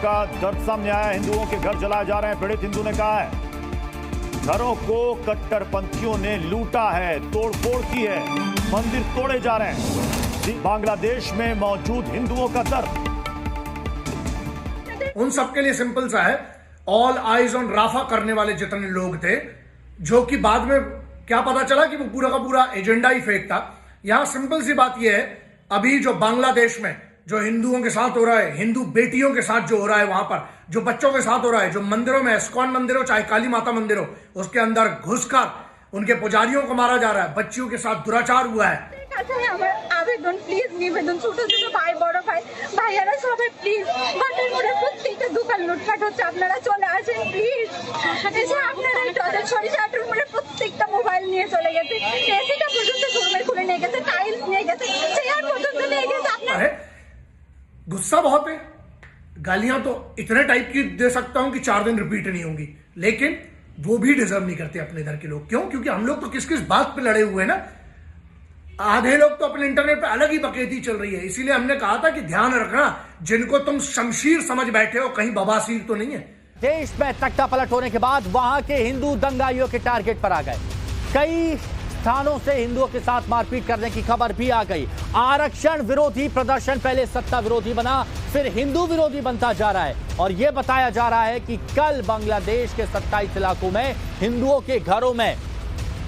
का दर्द सामने आया। हिंदुओं के घर जलाए जा रहे हैं। पीड़ित हिंदू ने कहा है घरों को कट्टरपंथियों ने लूटा है, तोड़फोड़ की है, मंदिर तोड़े जा रहे हैं। बांग्लादेश में मौजूद हिंदुओं का दर्द उन सबके लिए सिंपल सा है। ऑल आइज ऑन राफा करने वाले जितने लोग थे, जो कि बाद में क्या पता चला कि वो पूरा का पूरा एजेंडा ही फेक था। यहां सिंपल सी बात यह है, अभी जो बांग्लादेश में जो हिंदुओं के साथ हो रहा है, हिंदू बेटियों के साथ जो हो रहा है, वहां पर जो बच्चों के साथ हो रहा है, जो मंदिरों में इस्कॉन मंदिर हो चाहे काली माता मंदिर हो, उसके अंदर घुसकर उनके पुजारियों को मारा जा रहा है, बच्चियों के साथ दुराचार हुआ है। আবেদন প্লিজ নিবেদন, ছোট ছোট ভাই বড় ভাই ভাইয়ারা সবাই প্লিজ, ঘাটের মোড়ে প্রত্যেকটা দোকান লুটপাট হচ্ছে, আপনারা চলে আসেন প্লিজ। এসে আপনারা একটু সরিষাটার মোড়ে প্রত্যেকটা মোবাইল নিয়ে চলে গেছে, এসিটা পর্যন্ত ঘুরমে খুলে নিয়ে গেছে, টাইলস নিয়ে গেছে, চেয়ার পর্যন্ত নিয়ে গেছে। আপনারা गुस्सा बहुत है, गालियां तो इतने टाइप की दे सकता हूं कि 4 दिन रिपीट नहीं होंगी, लेकिन वो भी डिजर्व नहीं करते अपने इधर के लोग। क्यों? क्योंकि हम लोग तो किस किस बात पे लड़े हुए हैं ना। आधे लोग तो अपने इंटरनेट पे अलग ही बकैती चल रही है। इसीलिए हमने कहा था कि ध्यान रखना, जिनको तुम शमशीर समझ बैठे हो कहीं बवासीर तो नहीं है। देश में तख्ता पलट होने के बाद वहां के हिंदू दंगाइयों के टारगेट पर आ गए। कई स्थानों से हिंदुओं के साथ मारपीट करने की खबर भी आ गई। आरक्षण विरोधी प्रदर्शन पहले सत्ता विरोधी बना, फिर हिंदू विरोधी बनता जा रहा है। और यह बताया जा रहा है कि कल बांग्लादेश के 27 इलाकों में हिंदुओं के घरों में,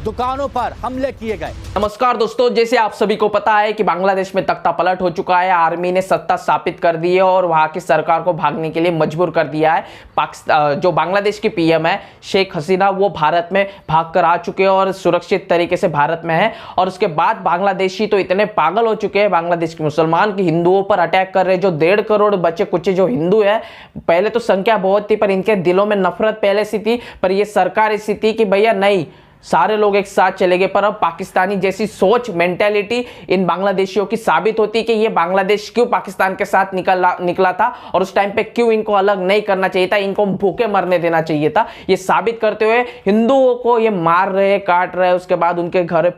दुकानों पर हमले किए गए। नमस्कार दोस्तों, जैसे आप सभी को पता है कि बांग्लादेश में तख्ता पलट हो चुका है। आर्मी ने सत्ता स्थापित कर दी है और वहां की सरकार को भागने के लिए मजबूर कर दिया है। पाकिस्तान जो बांग्लादेश की पीएम है शेख हसीना, वो भारत में भाग कर आ चुके हैं और सुरक्षित तरीके से भारत में है। और उसके बाद बांग्लादेशी तो इतने पागल हो चुके हैं, बांग्लादेश के मुसलमान की हिंदुओं पर अटैक कर रहे हैं। जो 1.5 करोड़ बच्चे कुछ जो हिंदू है, पहले तो संख्या बहुत थी पर इनके दिलों में नफरत पहले से थी, पर यह सरकार ऐसी थी कि भैया नहीं, सारे लोग एक साथ चले गए। पर अब पाकिस्तानी जैसी सोच, मेंटेलिटी इन बांग्लादेशियों की साबित होती कि ये बांग्लादेश क्यों पाकिस्तान के साथ निकला था और उस टाइम पे क्यों इनको अलग नहीं करना चाहिए था, इनको भूखे मरने देना चाहिए था। ये साबित करते हुए हिंदुओं को ये मार रहे, काट रहे, उसके बाद उनके घर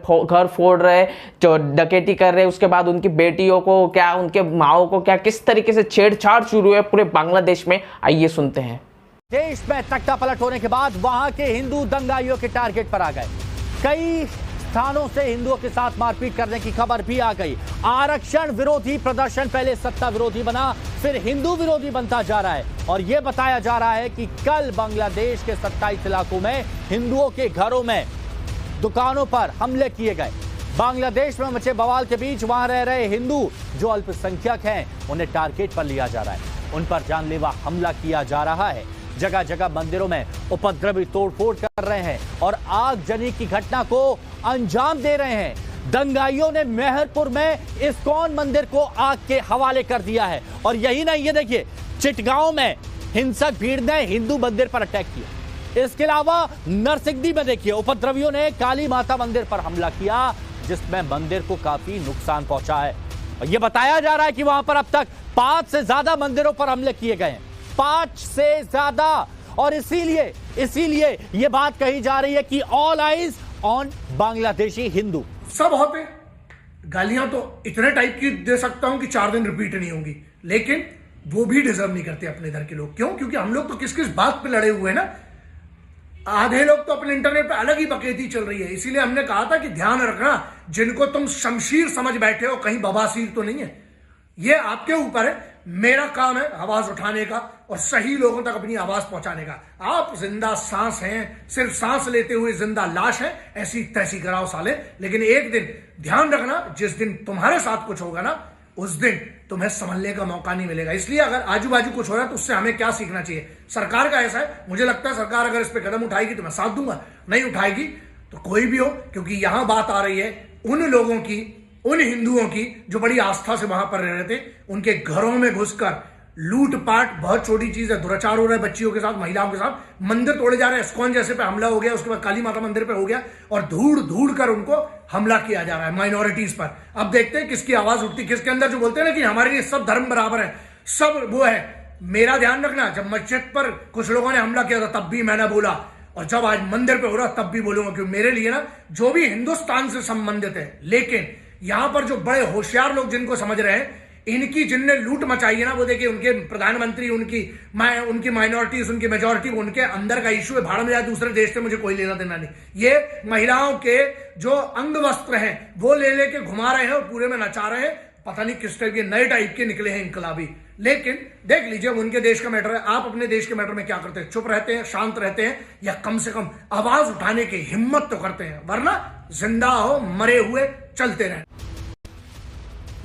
फोड़ रहे, जो डकैती कर रहे, उसके बाद उनकी बेटियों को क्या, उनके माओ को क्या, किस तरीके से छेड़छाड़ शुरू है पूरे बांग्लादेश में, आइए सुनते हैं। देश में तख्ता पलट होने के बाद वहां के हिंदू दंगाइयों के टारगेट पर आ गए। कई स्थानों से हिंदुओं के साथ मारपीट करने की खबर भी आ गई। आरक्षण विरोधी प्रदर्शन पहले सत्ता विरोधी बना, फिर हिंदू विरोधी बनता जा रहा है। और यह बताया जा रहा है कि कल बांग्लादेश के 27 इलाकों में हिंदुओं के घरों में, दुकानों पर हमले किए गए। बांग्लादेश में मचे बवाल के बीच वहां रह रहे हिंदू जो अल्पसंख्यक हैं, उन्हें टारगेट पर लिया जा रहा है, उन पर जानलेवा हमला किया जा रहा है। जगह जगह मंदिरों में उपद्रवी तोड़फोड़ कर रहे हैं और आगजनी की घटना को अंजाम दे रहे हैं। दंगाइयों ने मेहरपुर में इस्कॉन मंदिर को आग के हवाले कर दिया है। और यही नहीं, ये देखिए चिटगांव में हिंसक भीड़ ने हिंदू मंदिर पर अटैक किया। इसके अलावा नरसिंहदी में देखिए उपद्रवियों ने काली माता मंदिर पर हमला किया, जिसमें मंदिर को काफी नुकसान पहुंचा है। और यह बताया जा रहा है कि वहां पर अब तक 5 से ज्यादा मंदिरों पर हमले किए गए हैं, 5 से ज्यादा। और इसीलिए यह बात कही जा रही है कि all eyes on Bangladeshi Hindu. सब होते, गालियां तो इतने टाइप की दे सकता हूं कि 4 दिन रिपीट नहीं होंगी, लेकिन वो भी डिजर्व नहीं करते अपने इधर के लोग। क्यों? क्योंकि हम लोग तो किस किस बात पे लड़े हुए हैं ना। आधे लोग तो अपने इंटरनेट पे अलग ही बकैती चल रही है। इसीलिए हमने कहा था कि ध्यान रखना, जिनको तुम शमशीर समझ बैठे हो कहीं बवासीर तो नहीं है। ये आपके ऊपर है। मेरा काम है आवाज उठाने का और सही लोगों तक अपनी आवाज पहुंचाने का। आप जिंदा सांस हैं, सिर्फ सांस लेते हुए जिंदा लाश है, ऐसी तैसी कराओ साले। लेकिन एक दिन ध्यान रखना, जिस दिन तुम्हारे साथ कुछ होगा ना, उस दिन तुम्हें संभलने का मौका नहीं मिलेगा। इसलिए अगर आजू बाजू कुछ हो रहा है तो उससे हमें क्या सीखना चाहिए। सरकार का ऐसा है, मुझे लगता है सरकार अगर इस पे कदम उठाएगी तो मैं साथ दूंगा, नहीं उठाएगी तो कोई भी हो। क्योंकि यहां बात आ रही है उन लोगों की, उन हिंदुओं की जो बड़ी आस्था से वहां पर रह रहे थे, उनके घरों में घुसकर लूटपाट, बहुत छोटी चीज है, दुराचार हो रहा है बच्चियों के साथ, महिलाओं के साथ, मंदिर तोड़े जा रहे हैं, इस्कॉन जैसे पे हमला हो गया, उसके बाद काली माता मंदिर पे हो गया और धूड़ कर उनको हमला किया जा रहा है माइनॉरिटीज पर। अब देखते हैं किसकी आवाज उठती, किसके अंदर जो बोलते हैं ना कि हमारे लिए सब धर्म बराबर है, सब वो है। मेरा ध्यान रखना, जब मस्जिद पर कुछ लोगों ने हमला किया था तब भी मैंने बोला, और जब आज मंदिर पे हो रहा तब भी बोलूंगा, क्योंकि मेरे लिए ना जो भी हिंदुस्तान से संबंधित है, लेकिन यहां पर जो बड़े होशियार लोग जिनको समझ रहे हैं, इनकी जिनने लूट मचाई है ना, वो देखिए उनके प्रधानमंत्री, उनकी माइनॉरिटीज, उनकी मेजोरिटी, उनके अंदर का इशू है। भाड़ में जाए दूसरे देश से, मुझे कोई लेना देना नहीं। ये महिलाओं के जो अंग वस्त्र हैं वो ले लेके घुमा रहे हैं और पूरे में नचा रहे हैं। पता नहीं किस टाइप के नए टाइप के निकले हैं इनकलाबी। लेकिन देख लीजिए, उनके देश का मैटर है। आप अपने देश के मैटर में क्या करते हैं? चुप रहते हैं, शांत रहते हैं, या कम से कम आवाज उठाने की हिम्मत तो करते हैं, वरना जिंदा हो मरे हुए चलते रहे।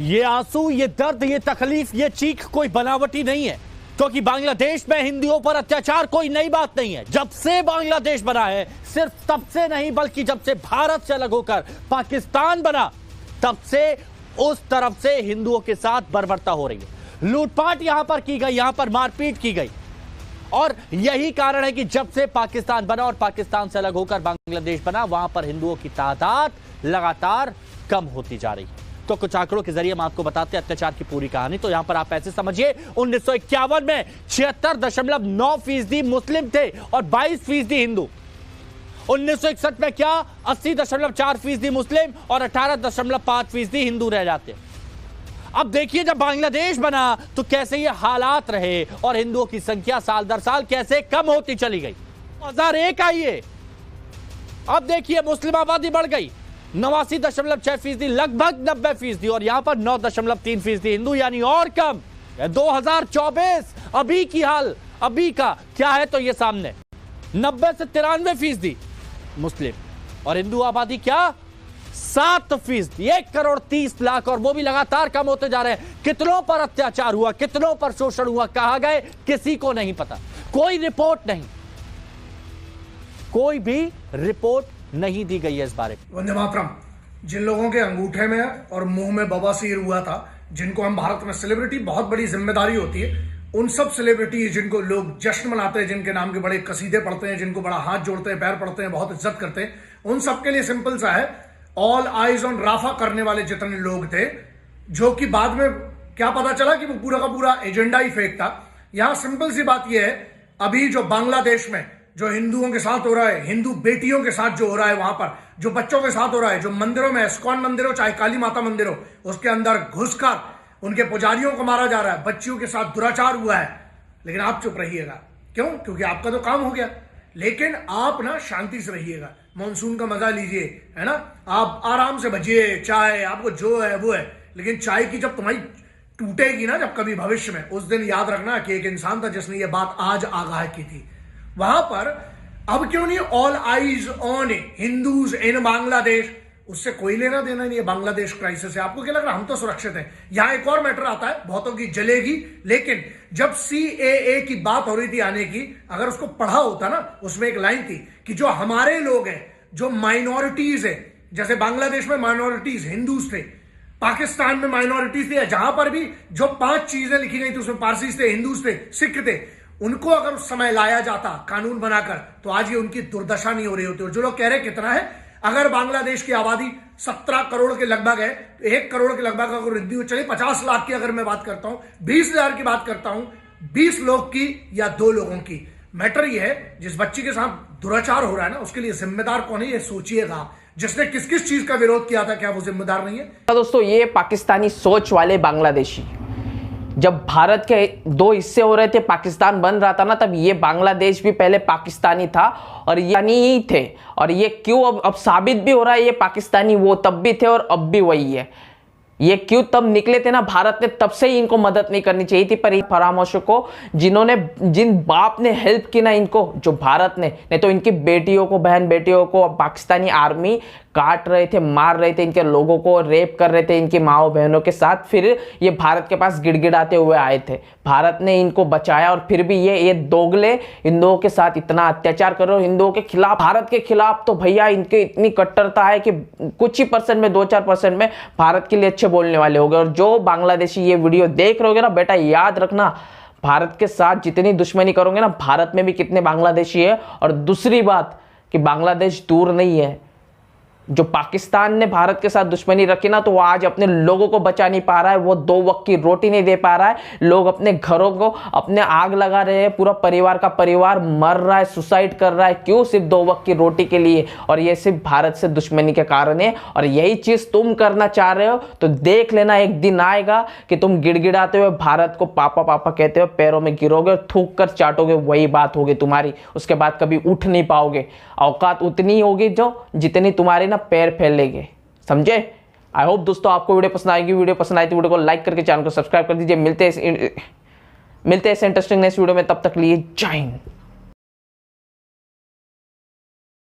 ये आंसू, ये दर्द, ये तकलीफ, ये चीख कोई बनावटी नहीं है, क्योंकि बांग्लादेश में हिंदुओं पर अत्याचार कोई नई बात नहीं है। जब से बांग्लादेश बना है, सिर्फ तब से नहीं बल्कि जब से भारत से अलग होकर पाकिस्तान बना, तब से उस तरफ से हिंदुओं के साथ बर्बरता हो रही है। लूटपाट यहां पर की गई, यहां पर मारपीट की गई, और यही कारण है कि जब से पाकिस्तान बना और पाकिस्तान से अलग होकर बांग्लादेश बना, वहां पर हिंदुओं की तादाद लगातार कम होती जा रही है। तो कुछ आंकड़ों के जरिए हम आपको बताते हैं अत्याचार की पूरी कहानी। तो यहां पर आप ऐसे समझिए, 1951 में 76.9% मुस्लिम थे और 22% हिंदू। 1961 में क्या 80.4% मुस्लिम और 18.5% हिंदू रह जाते। अब देखिए, जब बांग्लादेश बना तो कैसे ये हालात रहे और हिंदुओं की संख्या साल दर साल कैसे कम होती चली गई। 2001 आइए, अब देखिए मुस्लिम आबादी बढ़ गई 89.6%, लगभग 90%, और यहां पर 9.3% हिंदू, यानी और कम। 2024 अभी की हाल, अभी का क्या है तो ये सामने 90 से 93% मुस्लिम, और हिंदू आबादी क्या 7%, 1,30,00,000, और वो भी लगातार कम होते जा रहे हैं। कितनों पर अत्याचार हुआ, कितनों पर शोषण हुआ, कहां गए, किसी को नहीं पता। कोई रिपोर्ट नहीं, कोई भी रिपोर्ट नहीं दी गई है इस बारे में। वंदे मातरम। जिन लोगों के अंगूठे में और मुंह में बवासीर हुआ था, जिनको हम भारत में सेलिब्रिटी, बहुत बड़ी जिम्मेदारी होती है, उन सब सेलिब्रिटी जिनको लोग जश्न मनाते हैं, जिनके नाम के बड़े कसीदे पढ़ते हैं, जिनको बड़ा हाथ जोड़ते हैं, पैर पड़ते हैं, बहुत इज्जत करते हैं, उन सबके लिए सिंपल सा है, ऑल आइज ऑन राफा करने वाले जितने लोग थे, जो कि बाद में क्या पता चला कि वो पूरा का पूरा एजेंडा ही फेक था। यहां सिंपल सी बात यह है, अभी जो बांग्लादेश में जो हिंदुओं के साथ हो रहा है, हिंदू बेटियों के साथ जो हो रहा है, वहां पर जो बच्चों के साथ हो रहा है, जो मंदिरों में, इस्कॉन मंदिर हो चाहे काली माता मंदिर हो, उसके अंदर घुसकर उनके पुजारियों को मारा जा रहा है, बच्चियों के साथ दुराचार हुआ है। लेकिन आप चुप रहिएगा, क्यों? क्योंकि आपका तो काम हो गया। लेकिन आप ना शांति से रहिएगा, मॉनसून का मजा लीजिए, है ना, आप आराम से बजिए, चाय आपको जो है वो है। लेकिन चाय की जब तुम्हारी टूटेगी ना, जब कभी भविष्य में, उस दिन याद रखना कि एक इंसान था जिसने ये बात आज आगाह की थी। वहां पर अब क्यों नहीं ऑल आइज ऑन हिंदूज इन बांग्लादेश? उससे कोई लेना देना नहीं है बांग्लादेश क्राइसिस से। आपको क्या लग रहा है हम तो सुरक्षित हैं? यहां एक और मैटर आता है, बहुतों की जलेगी, लेकिन जब CAA की बात हो रही थी आने की, अगर उसको पढ़ा होता ना, उसमें एक लाइन थी कि जो हमारे लोग हैं, जो माइनॉरिटीज है, जैसे बांग्लादेश में माइनॉरिटीज हिंदूज थे, पाकिस्तान में माइनॉरिटीज थे, जहां पर भी जो 5 चीजें लिखी गई थी उसमें पारसीज थे, हिंदूज थे, सिख थे, उनको अगर उस समय लाया जाता कानून बनाकर, तो आज ये उनकी दुर्दशा नहीं हो रही होती। और जो लोग कह रहे कितना है, अगर बांग्लादेश की आबादी 17 करोड़ के लगभग है, तो 1 करोड़ के लगभग अगर वृद्धि हो, चलिए 50 लाख की अगर मैं बात करता हूं, 20,000 की बात करता हूं, 20 लोग की या 2 लोगों की, मैटर ये है जिस बच्ची के साथ दुराचार हो रहा है ना, उसके लिए जिम्मेदार कौन है ये सोचिएगा। जिसने किस किस चीज का विरोध किया था, क्या वो जिम्मेदार नहीं है? दोस्तों, ये पाकिस्तानी सोच वाले बांग्लादेशी, जब भारत के 2 हिस्से हो रहे थे, पाकिस्तान बन रहा था ना, तब ये बांग्लादेश भी पहले पाकिस्तानी था और ये ही थे। और ये क्यों अब साबित भी हो रहा है, ये पाकिस्तानी वो तब भी थे और अब भी वही है। ये क्यों तब निकले थे ना, भारत ने तब से ही इनको मदद नहीं करनी चाहिए थी, पर इन परामर्शों को जिन बाप ने हेल्प की ना इनको, जो भारत ने, नहीं तो इनकी बेटियों को, बहन बेटियों को पाकिस्तानी आर्मी काट रहे थे, मार रहे थे, इनके लोगों को रेप कर रहे थे, इनकी माओ बहनों के साथ। फिर ये भारत के पास गिड़गिड़ाते हुए आए थे, भारत ने इनको बचाया, और फिर भी ये दोगले हिंदुओं के साथ इतना अत्याचार कर रहे हो, हिंदुओं के खिलाफ, भारत के खिलाफ। तो भैया इनके इतनी कट्टरता है कि कुछ ही परसेंट में, 2-4% में भारत के लिए अच्छे बोलने वाले हो गए। और जो बांग्लादेशी ये वीडियो देख रहे होगे ना बेटा, याद रखना, भारत के साथ जितनी दुश्मनी करोगे ना, भारत में भी कितने बांग्लादेशी है। और दूसरी बात कि बांग्लादेश दूर नहीं है, जो पाकिस्तान ने भारत के साथ दुश्मनी रखी ना, तो वो आज अपने लोगों को बचा नहीं पा रहा है, वो 2 वक्त की रोटी नहीं दे पा रहा है, लोग अपने घरों को अपने आग लगा रहे हैं, पूरा परिवार का परिवार मर रहा है, सुसाइड कर रहा है, क्यों? सिर्फ 2 वक्त की रोटी के लिए, और ये सिर्फ भारत से दुश्मनी के कारण है। और यही चीज तुम करना चाह रहे हो तो देख लेना, एक दिन आएगा कि तुम गिड़गिड़ाते हुए भारत को पापा पापा कहते हुए पैरों में गिरोगे और थूक कर चाटोगे, वही बात होगी तुम्हारी। उसके बाद कभी उठ नहीं पाओगे। औकात उतनी होगी जो जितनी तुम्हारी ना पैर फैलेंगे, समझे? आई होप दोस्तों आपको वीडियो पसंद आएगी। वीडियो पसंद आई तो वीडियो को लाइक करके चैनल को सब्सक्राइब कर दीजिए। मिलते हैं इंटरेस्टिंग नेक्स्ट वीडियो में, तब तक लिए जय हिंद।